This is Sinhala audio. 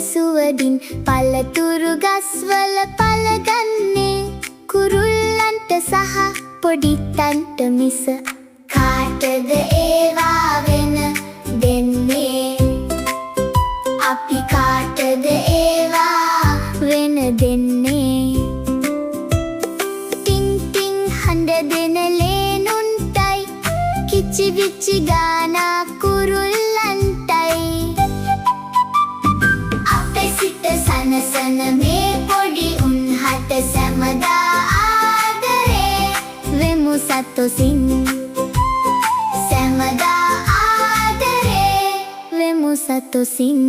සුවදින් පළතුරු ගස්වල පළගන්නේ කුරුල්ලන්ට සහ පොඩිත්තන්ට මිස කාටද ඒවා වෙන දෙන්නේ? අපි කාටද ඒවා වෙන දෙන්නේ? ටිං ටිං හඬ දෙන ලේනුන්ටයි කිචි විචි ගානා කුරුල්ලන්ටයි අපේ සිත සනසන මේ පොඩි උන්හට සැමදා ආදරේ වෙමු සතුටින් සැමදා ආදරේ වෙමු සතුටින්